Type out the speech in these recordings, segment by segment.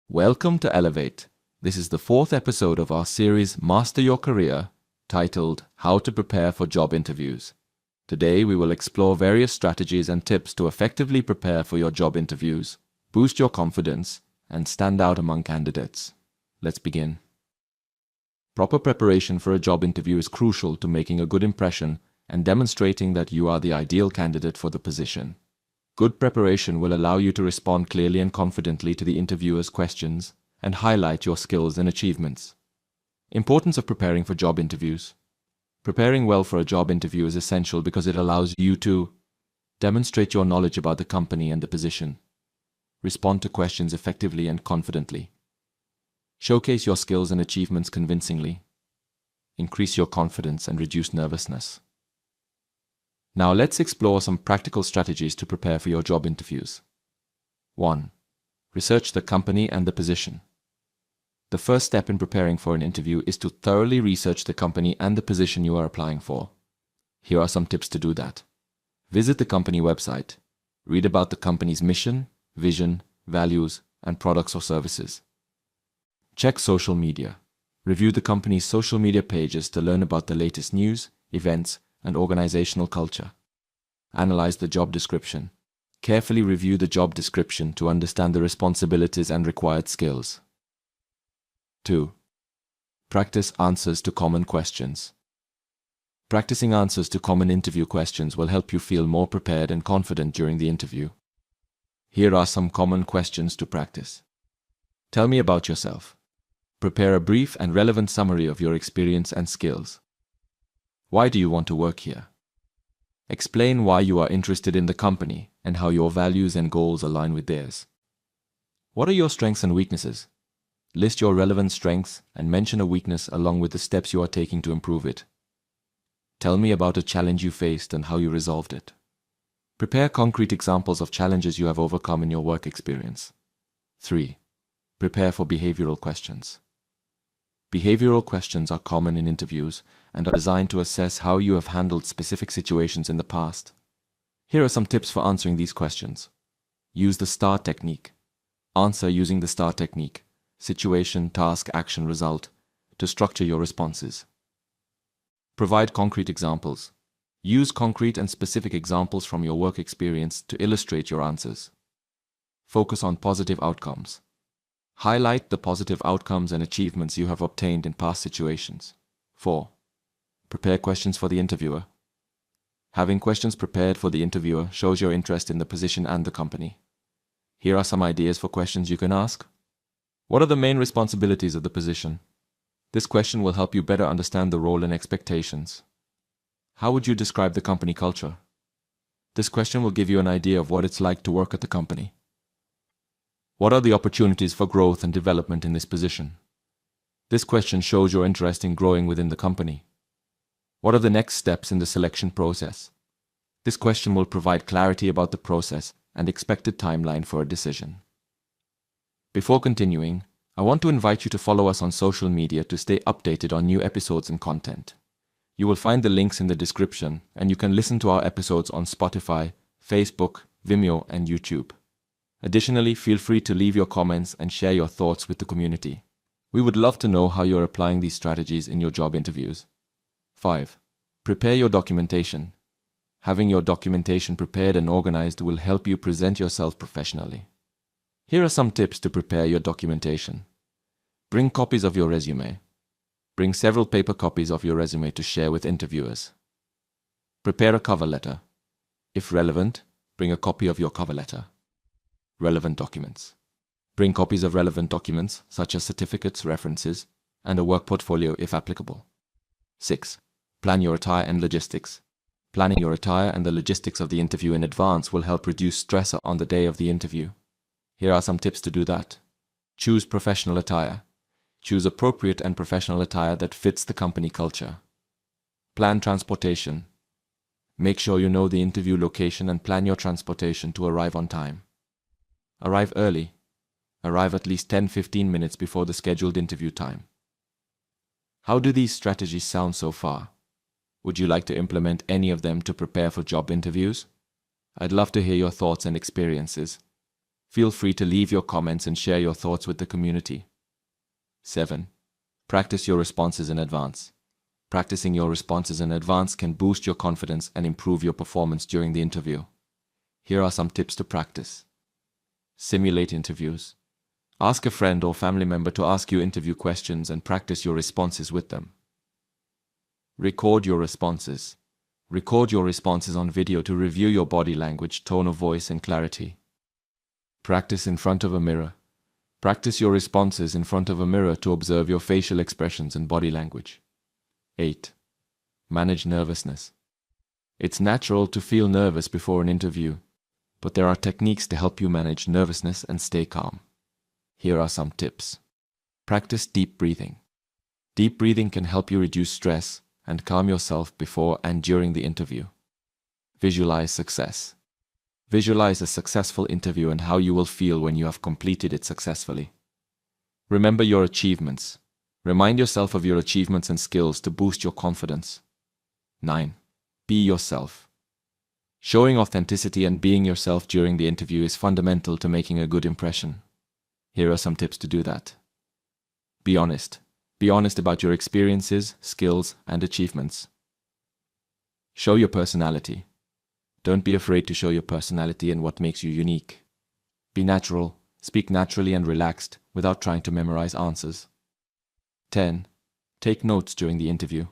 Welcome to Elevate. This is the fourth episode of our series Master Your Career, titled How to Prepare for Job Interviews. Today we will explore various strategies and tips to effectively prepare for your job interviews, boost your confidence, and stand out among candidates. Let's begin. Proper preparation for a job interview is crucial to making a good impression and demonstrating that you are the ideal candidate for the position. Good preparation will allow you to respond clearly and confidently to the interviewer's questions and highlight your skills and achievements. Importance of preparing for job interviews. Preparing well for a job interview is essential because it allows you to demonstrate your knowledge about the company and the position, respond to questions effectively and confidently, showcase your skills and achievements convincingly, increase your confidence and reduce nervousness. Now let's explore some practical strategies to prepare for your job interviews. 1. Research the company and the position. The first step in preparing for an interview is to thoroughly research the company and the position you are applying for. Here are some tips to do that. Visit the company website. Read about the company's mission, vision, values, and products or services. Check social media. Review the company's social media pages to learn about the latest news, events, and organizational culture. Analyze the job description. Carefully review the job description to understand the responsibilities and required skills. 2. Practice answers to common questions. Practicing answers to common interview questions will help you feel more prepared and confident during the interview. Here are some common questions to practice. Tell me about yourself. Prepare a brief and relevant summary of your experience and skills. Why do you want to work here? Explain why you are interested in the company and how your values and goals align with theirs. What are your strengths and weaknesses? List your relevant strengths and mention a weakness along with the steps you are taking to improve it. Tell me about a challenge you faced and how you resolved it. Prepare concrete examples of challenges you have overcome in your work experience. 3. Prepare for behavioral questions. Behavioral questions are common in interviews and are designed to assess how you have handled specific situations in the past. Here are some tips for answering these questions. Use the STAR technique. Answer using the STAR technique, situation, task, action, result, to structure your responses. Provide concrete examples. Use concrete and specific examples from your work experience to illustrate your answers. Focus on positive outcomes. Highlight the positive outcomes and achievements you have obtained in past situations. 4. Prepare questions for the interviewer. Having questions prepared for the interviewer shows your interest in the position and the company. Here are some ideas for questions you can ask. What are the main responsibilities of the position? This question will help you better understand the role and expectations. How would you describe the company culture? This question will give you an idea of what it's like to work at the company. What are the opportunities for growth and development in this position? This question shows your interest in growing within the company. What are the next steps in the selection process? This question will provide clarity about the process and expected timeline for a decision. Before continuing, I want to invite you to follow us on social media to stay updated on new episodes and content. You will find the links in the description, and you can listen to our episodes on Spotify, Facebook, Vimeo, and YouTube. Additionally, feel free to leave your comments and share your thoughts with the community. We would love to know how you're applying these strategies in your job interviews. 5. Prepare your documentation. Having your documentation prepared and organized will help you present yourself professionally. Here are some tips to prepare your documentation. Bring copies of your resume. Bring several paper copies of your resume to share with interviewers. Prepare a cover letter. If relevant, bring a copy of your cover letter. Relevant documents. Bring copies of relevant documents such as certificates, references, and a work portfolio if applicable. 6. Plan your attire and logistics. Planning your attire and the logistics of the interview in advance will help reduce stress on the day of the interview. Here are some tips to do that. Choose professional attire. Choose appropriate and professional attire that fits the company culture. Plan transportation. Make sure you know the interview location and plan your transportation to arrive on time. Arrive early. Arrive at least 10-15 minutes before the scheduled interview time. How do these strategies sound so far? Would you like to implement any of them to prepare for job interviews? I'd love to hear your thoughts and experiences. Feel free to leave your comments and share your thoughts with the community. 7. Practice your responses in advance. Practicing your responses in advance can boost your confidence and improve your performance during the interview. Here are some tips to practice. Simulate interviews. Ask a friend or family member to ask you interview questions and practice your responses with them. Record your responses. Record your responses on video to review your body language, tone of voice, and clarity. Practice in front of a mirror. Practice your responses in front of a mirror to observe your facial expressions and body language. 8. Manage nervousness. It's natural to feel nervous before an interview, but there are techniques to help you manage nervousness and stay calm. Here are some tips. Practice deep breathing. Deep breathing can help you reduce stress and calm yourself before and during the interview. Visualize success. Visualize a successful interview and how you will feel when you have completed it successfully. Remember your achievements. Remind yourself of your achievements and skills to boost your confidence. 9. Be yourself. Showing authenticity and being yourself during the interview is fundamental to making a good impression. Here are some tips to do that. Be honest. Be honest about your experiences, skills, and achievements. Show your personality. Don't be afraid to show your personality and what makes you unique. Be natural. Speak naturally and relaxed without trying to memorize answers. 10. Take notes during the interview.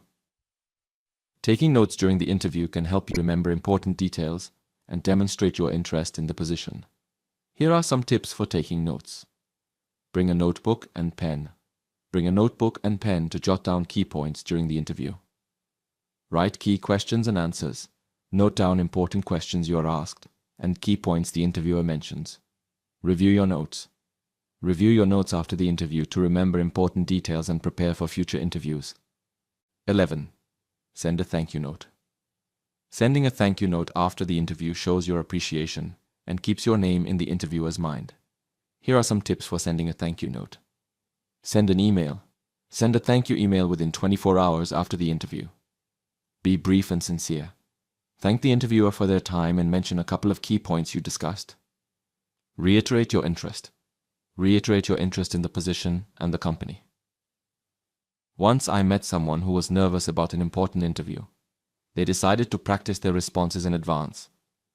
Taking notes during the interview can help you remember important details and demonstrate your interest in the position. Here are some tips for taking notes. Bring a notebook and pen. Bring a notebook and pen to jot down key points during the interview. Write key questions and answers. Note down important questions you are asked and key points the interviewer mentions. Review your notes. Review your notes after the interview to remember important details and prepare for future interviews. 11. Send a thank you note. Sending a thank you note after the interview shows your appreciation and keeps your name in the interviewer's mind. Here are some tips for sending a thank you note. Send an email. Send a thank you email within 24 hours after the interview. Be brief and sincere. Thank the interviewer for their time and mention a couple of key points you discussed. Reiterate your interest. Reiterate your interest in the position and the company. Once I met someone who was nervous about an important interview. They decided to practice their responses in advance,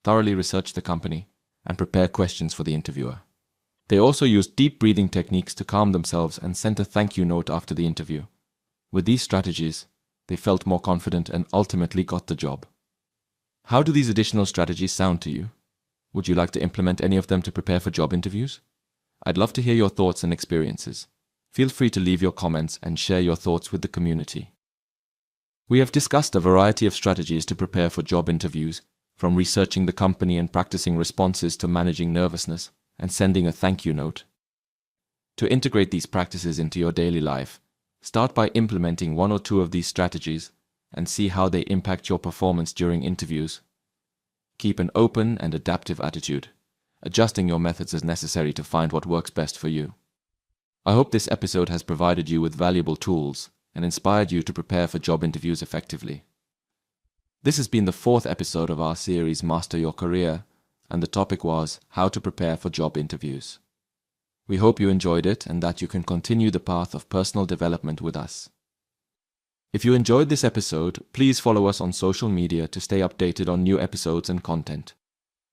thoroughly research the company, and prepare questions for the interviewer. They also used deep breathing techniques to calm themselves and sent a thank you note after the interview. With these strategies, they felt more confident and ultimately got the job. How do these additional strategies sound to you? Would you like to implement any of them to prepare for job interviews? I'd love to hear your thoughts and experiences. Feel free to leave your comments and share your thoughts with the community. We have discussed a variety of strategies to prepare for job interviews, from researching the company and practicing responses to managing nervousness and sending a thank you note. To integrate these practices into your daily life, start by implementing one or two of these strategies and see how they impact your performance during interviews. Keep an open and adaptive attitude, adjusting your methods as necessary to find what works best for you. I hope this episode has provided you with valuable tools and inspired you to prepare for job interviews effectively. This has been the 4th episode of our series Master Your Career, and the topic was how to prepare for job interviews. We hope you enjoyed it and that you can continue the path of personal development with us. If you enjoyed this episode, please follow us on social media to stay updated on new episodes and content.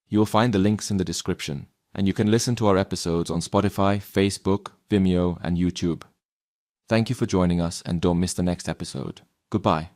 You will find the links in the description, and you can listen to our episodes on Spotify, Facebook, Vimeo, and YouTube. Thank you for joining us, and don't miss the next episode. Goodbye.